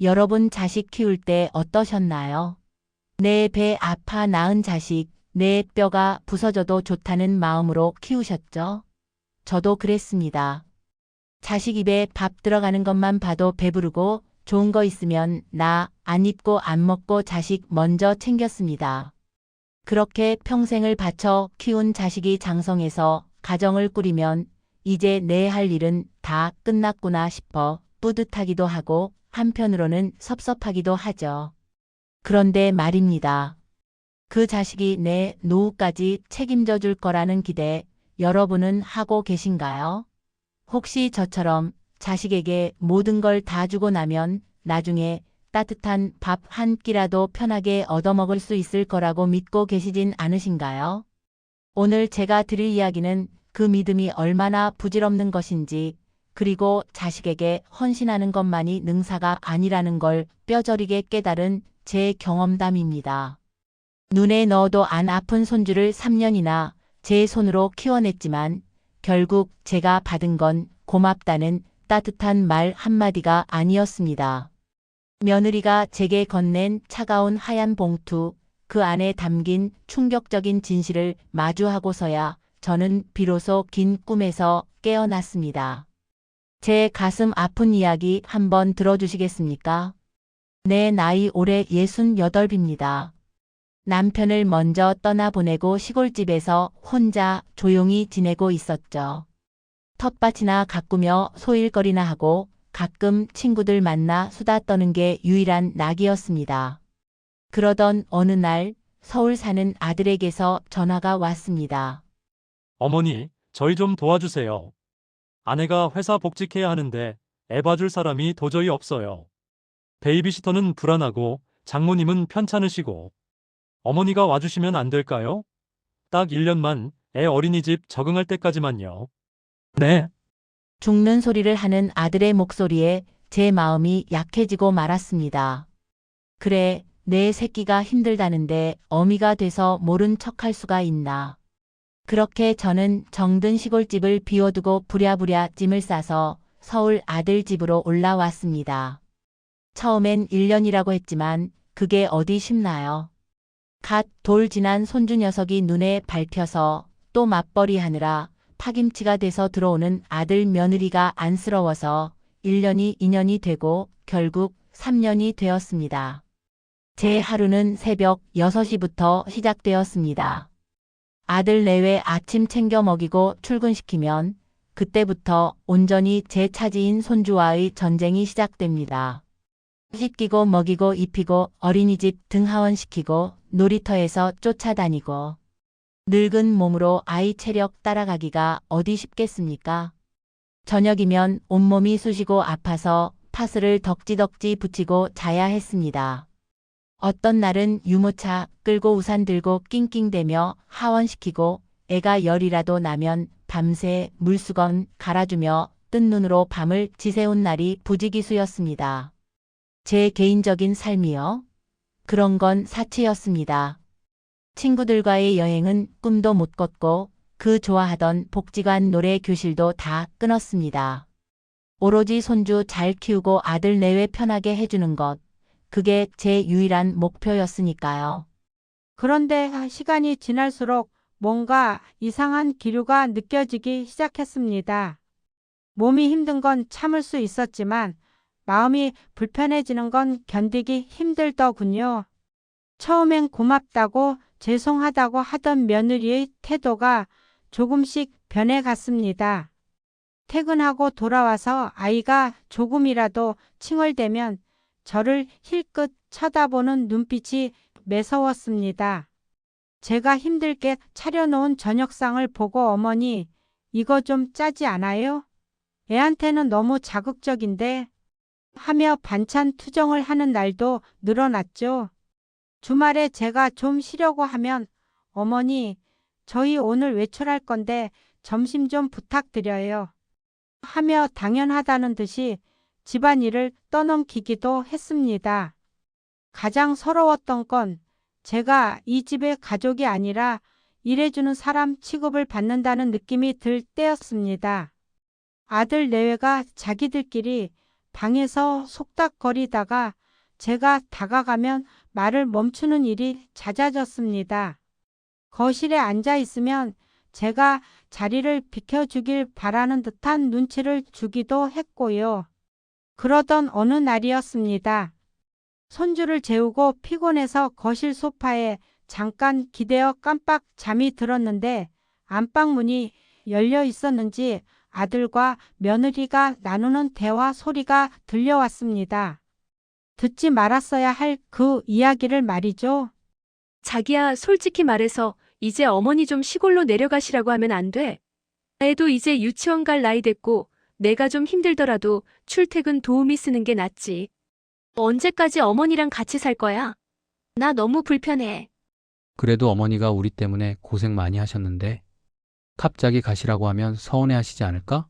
여러분 자식 키울 때 어떠셨나요? 내 배 아파 낳은 자식, 내 뼈가 부서져도 좋다는 마음으로 키우셨죠? 저도 그랬습니다. 자식 입에 밥 들어가는 것만 봐도 배부르고 좋은 거 있으면 나 안 입고 안 먹고 자식 먼저 챙겼습니다. 그렇게 평생을 바쳐 키운 자식이 장성해서 가정을 꾸리면 이제 내 할 일은 다 끝났구나 싶어 뿌듯하기도 하고 한편으로는 섭섭하기도 하죠. 그런데 말입니다. 그 자식이 내 노후까지 책임져 줄 거라는 기대 여러분은 하고 계신가요? 혹시 저처럼 자식에게 모든 걸 다 주고 나면 나중에 따뜻한 밥 한 끼라도 편하게 얻어먹을 수 있을 거라고 믿고 계시진 않으신가요? 오늘 제가 드릴 이야기는 그 믿음이 얼마나 부질없는 것인지, 그리고 자식에게 헌신하는 것만이 능사가 아니라는 걸 뼈저리게 깨달은 제 경험담입니다. 눈에 넣어도 안 아픈 손주를 3년이나 제 손으로 키워냈지만 결국 제가 받은 건 고맙다는 따뜻한 말 한마디가 아니었습니다. 며느리가 제게 건넨 차가운 하얀 봉투, 그 안에 담긴 충격적인 진실을 마주하고서야 저는 비로소 긴 꿈에서 깨어났습니다. 제 가슴 아픈 이야기 한번 들어주시겠습니까? 내 나이 올해 68입니다. 남편을 먼저 떠나보내고 시골집에서 혼자 조용히 지내고 있었죠. 텃밭이나 가꾸며 소일거리나 하고 가끔 친구들 만나 수다 떠는 게 유일한 낙이었습니다. 그러던 어느 날 서울 사는 아들에게서 전화가 왔습니다. 어머니, 저희 좀 도와주세요. 아내가 회사 복직해야 하는데 애 봐줄 사람이 도저히 없어요. 베이비시터는 불안하고 장모님은 편찮으시고 어머니가 와주시면 안 될까요? 딱 1년만 애 어린이집 적응할 때까지만요. 네. 죽는 소리를 하는 아들의 목소리에 제 마음이 약해지고 말았습니다. 그래, 내 새끼가 힘들다는데 어미가 돼서 모른 척할 수가 있나. 그렇게 저는 정든 시골집을 비워두고 부랴부랴 짐을 싸서 서울 아들 집으로 올라왔습니다. 처음엔 1년이라고 했지만 그게 어디 쉽나요? 갓 돌 지난 손주 녀석이 눈에 밟혀서 또 맞벌이 하느라 파김치가 돼서 들어오는 아들 며느리가 안쓰러워서 1년이 2년이 되고 결국 3년이 되었습니다. 제 하루는 새벽 6시부터 시작되었습니다. 아들 내외 아침 챙겨 먹이고 출근시키면 그때부터 온전히 제 차지인 손주와의 전쟁이 시작됩니다. 씻기고 먹이고 입히고 어린이집 등하원시키고 놀이터에서 쫓아다니고 늙은 몸으로 아이 체력 따라가기가 어디 쉽겠습니까? 저녁이면 온몸이 쑤시고 아파서 파스를 덕지덕지 붙이고 자야 했습니다. 어떤 날은 유모차 끌고 우산 들고 낑낑대며 하원시키고 애가 열이라도 나면 밤새 물수건 갈아주며 뜬 눈으로 밤을 지새운 날이 부지기수였습니다. 제 개인적인 삶이요? 그런 건 사치였습니다. 친구들과의 여행은 꿈도 못 꿨고 그 좋아하던 복지관 노래 교실도 다 끊었습니다. 오로지 손주 잘 키우고 아들 내외 편하게 해주는 것, 그게 제 유일한 목표였으니까요. 그런데 시간이 지날수록 뭔가 이상한 기류가 느껴지기 시작했습니다. 몸이 힘든 건 참을 수 있었지만 마음이 불편해지는 건 견디기 힘들더군요. 처음엔 고맙다고 죄송하다고 하던 며느리의 태도가 조금씩 변해갔습니다. 퇴근하고 돌아와서 아이가 조금이라도 칭얼대면 저를 힐끗 쳐다보는 눈빛이 매서웠습니다. 제가 힘들게 차려놓은 저녁상을 보고 어머니, 이거 좀 짜지 않아요? 애한테는 너무 자극적인데 하며 반찬 투정을 하는 날도 늘어났죠. 주말에 제가 좀 쉬려고 하면 어머니, 저희 오늘 외출할 건데 점심 좀 부탁드려요. 하며 당연하다는 듯이 집안일을 떠넘기기도 했습니다. 가장 서러웠던 건 제가 이 집의 가족이 아니라 일해주는 사람 취급을 받는다는 느낌이 들 때였습니다. 아들 내외가 자기들끼리 방에서 속닥거리다가 제가 다가가면 말을 멈추는 일이 잦아졌습니다. 거실에 앉아 있으면 제가 자리를 비켜주길 바라는 듯한 눈치를 주기도 했고요. 그러던 어느 날이었습니다. 손주를 재우고 피곤해서 거실 소파에 잠깐 기대어 깜빡 잠이 들었는데 안방문이 열려 있었는지 아들과 며느리가 나누는 대화 소리가 들려왔습니다. 듣지 말았어야 할 그 이야기를 말이죠. 자기야, 솔직히 말해서 이제 어머니 좀 시골로 내려가시라고 하면 안 돼? 애도 이제 유치원 갈 나이 됐고 내가 좀 힘들더라도 출퇴근 도우미 쓰는 게 낫지. 언제까지 어머니랑 같이 살 거야? 나 너무 불편해. 그래도 어머니가 우리 때문에 고생 많이 하셨는데 갑자기 가시라고 하면 서운해 하시지 않을까?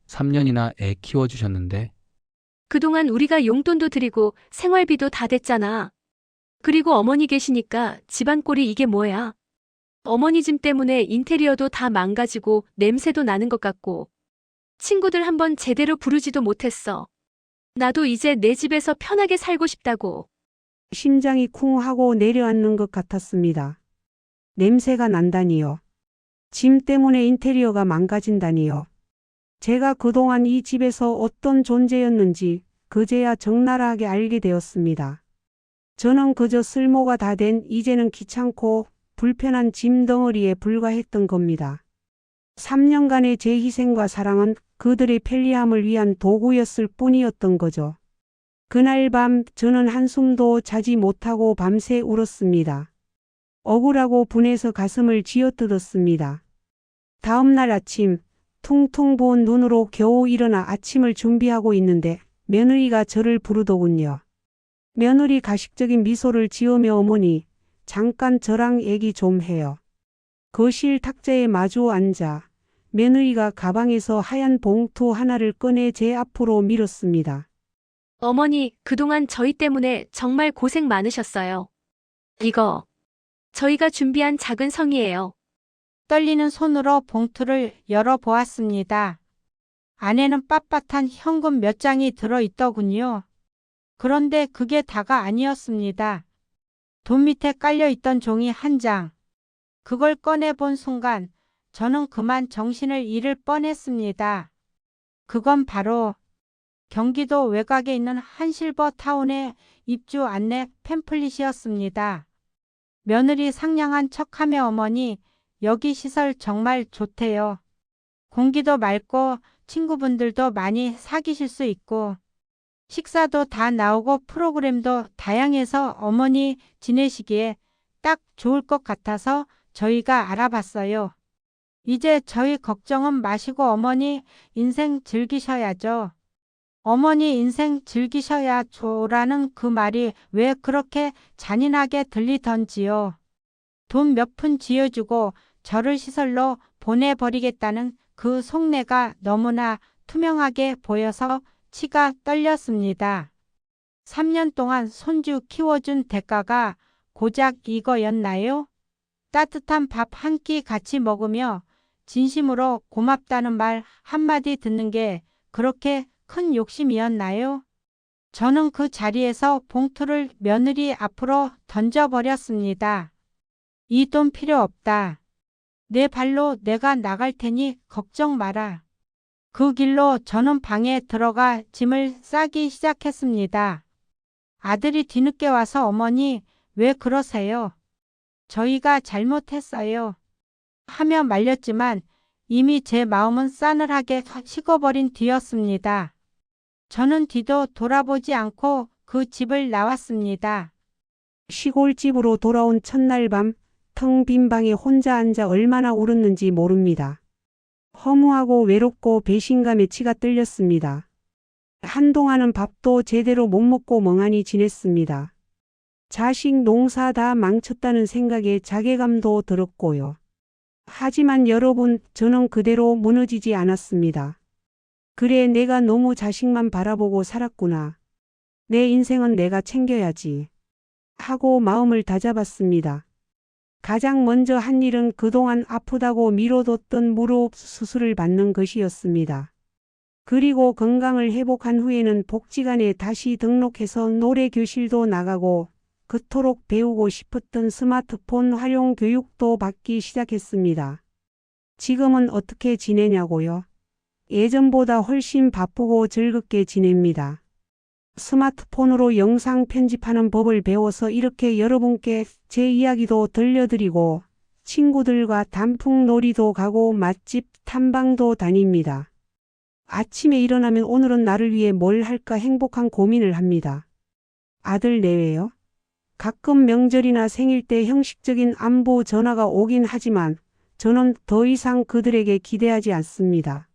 3년이나 애 키워주셨는데. 그동안 우리가 용돈도 드리고 생활비도 다 댔잖아. 그리고 어머니 계시니까 집안 꼴이 이게 뭐야? 어머니 짐 때문에 인테리어도 다 망가지고 냄새도 나는 것 같고 친구들 한번 제대로 부르지도 못했어. 나도 이제 내 집에서 편하게 살고 싶다고. 심장이 쿵 하고 내려앉는 것 같았습니다. 냄새가 난다니요. 짐 때문에 인테리어가 망가진다니요. 제가 그동안 이 집에서 어떤 존재였는지 그제야 적나라하게 알게 되었습니다. 저는 그저 쓸모가 다 된 이제는 귀찮고 불편한 짐 덩어리에 불과했던 겁니다. 3년간의 제 희생과 사랑은 그들의 편리함을 위한 도구였을 뿐이었던 거죠. 그날 밤 저는 한숨도 자지 못하고 밤새 울었습니다. 억울하고 분해서 가슴을 쥐어뜯었습니다. 다음 날 아침, 퉁퉁 부은 눈으로 겨우 일어나 아침을 준비하고 있는데 며느리가 저를 부르더군요. 며느리 가식적인 미소를 지으며 어머니, 잠깐 저랑 얘기 좀 해요. 거실 탁자에 마주 앉아 며느리가 가방에서 하얀 봉투 하나를 꺼내 제 앞으로 밀었습니다. 어머니, 그동안 저희 때문에 정말 고생 많으셨어요. 이거 저희가 준비한 작은 성의예요. 떨리는 손으로 봉투를 열어보았습니다. 안에는 빳빳한 현금 몇 장이 들어있더군요. 그런데 그게 다가 아니었습니다. 돈 밑에 깔려있던 종이 한 장. 그걸 꺼내본 순간 저는 그만 정신을 잃을 뻔했습니다. 그건 바로 경기도 외곽에 있는 한실버 타운의 입주 안내 팸플릿이었습니다. 며느리 상냥한 척하며 어머니, 여기 시설 정말 좋대요. 공기도 맑고 친구분들도 많이 사귀실 수 있고 식사도 다 나오고 프로그램도 다양해서 어머니 지내시기에 딱 좋을 것 같아서 저희가 알아봤어요. 이제 저희 걱정은 마시고 어머니 인생 즐기셔야죠. 어머니 인생 즐기셔야죠라는 그 말이 왜 그렇게 잔인하게 들리던지요. 돈 몇 푼 쥐어주고 저를 시설로 보내버리겠다는 그 속내가 너무나 투명하게 보여서 치가 떨렸습니다. 3년 동안 손주 키워준 대가가 고작 이거였나요? 따뜻한 밥 한 끼 같이 먹으며 진심으로 고맙다는 말 한마디 듣는 게 그렇게 큰 욕심이었나요? 저는 그 자리에서 봉투를 며느리 앞으로 던져버렸습니다. 이 돈 필요 없다. 내 발로 내가 나갈 테니 걱정 마라. 그 길로 저는 방에 들어가 짐을 싸기 시작했습니다. 아들이 뒤늦게 와서 어머니, 왜 그러세요? 저희가 잘못했어요. 하며 말렸지만 이미 제 마음은 싸늘하게 식어버린 뒤였습니다. 저는 뒤도 돌아보지 않고 그 집을 나왔습니다. 시골집으로 돌아온 첫날 밤, 텅 빈 방에 혼자 앉아 얼마나 울었는지 모릅니다. 허무하고 외롭고 배신감에 치가 떨렸습니다. 한동안은 밥도 제대로 못 먹고 멍하니 지냈습니다. 자식 농사 다 망쳤다는 생각에 자괴감도 들었고요. 하지만 여러분, 저는 그대로 무너지지 않았습니다. 그래, 내가 너무 자식만 바라보고 살았구나. 내 인생은 내가 챙겨야지. 하고 마음을 다잡았습니다. 가장 먼저 한 일은 그동안 아프다고 미뤄뒀던 무릎 수술을 받는 것이었습니다. 그리고 건강을 회복한 후에는 복지관에 다시 등록해서 노래 교실도 나가고 그토록 배우고 싶었던 스마트폰 활용 교육도 받기 시작했습니다. 지금은 어떻게 지내냐고요? 예전보다 훨씬 바쁘고 즐겁게 지냅니다. 스마트폰으로 영상 편집하는 법을 배워서 이렇게 여러분께 제 이야기도 들려드리고 친구들과 단풍놀이도 가고 맛집 탐방도 다닙니다. 아침에 일어나면 오늘은 나를 위해 뭘 할까 행복한 고민을 합니다. 아들 내외요? 가끔 명절이나 생일 때 형식적인 안부 전화가 오긴 하지만 저는 더 이상 그들에게 기대하지 않습니다.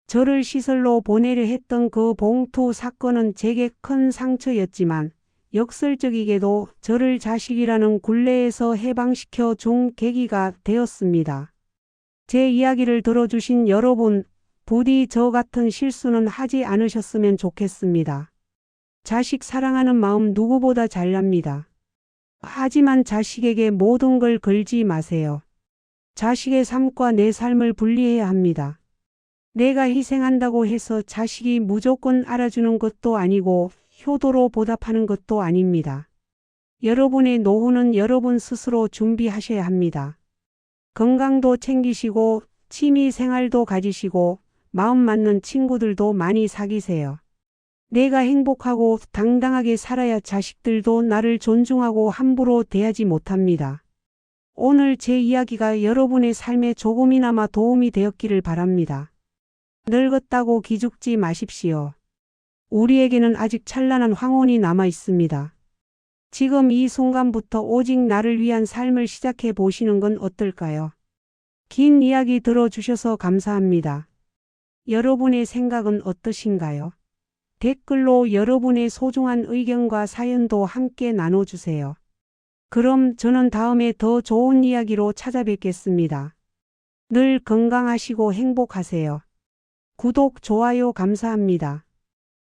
저를 시설로 보내려 했던 그 봉투 사건은 제게 큰 상처였지만 역설적이게도 저를 자식이라는 굴레에서 해방시켜 준 계기가 되었습니다. 제 이야기를 들어주신 여러분, 부디 저 같은 실수는 하지 않으셨으면 좋겠습니다. 자식 사랑하는 마음 누구보다 잘납니다. 하지만 자식에게 모든 걸 걸지 마세요. 자식의 삶과 내 삶을 분리해야 합니다. 내가 희생한다고 해서 자식이 무조건 알아주는 것도 아니고 효도로 보답하는 것도 아닙니다. 여러분의 노후는 여러분 스스로 준비하셔야 합니다. 건강도 챙기시고 취미 생활도 가지시고 마음 맞는 친구들도 많이 사귀세요. 내가 행복하고 당당하게 살아야 자식들도 나를 존중하고 함부로 대하지 못합니다. 오늘 제 이야기가 여러분의 삶에 조금이나마 도움이 되었기를 바랍니다. 늙었다고 기죽지 마십시오. 우리에게는 아직 찬란한 황혼이 남아 있습니다. 지금 이 순간부터 오직 나를 위한 삶을 시작해 보시는 건 어떨까요? 긴 이야기 들어주셔서 감사합니다. 여러분의 생각은 어떠신가요? 댓글로 여러분의 소중한 의견과 사연도 함께 나눠주세요. 그럼 저는 다음에 더 좋은 이야기로 찾아뵙겠습니다. 늘 건강하시고 행복하세요. 구독, 좋아요 감사합니다.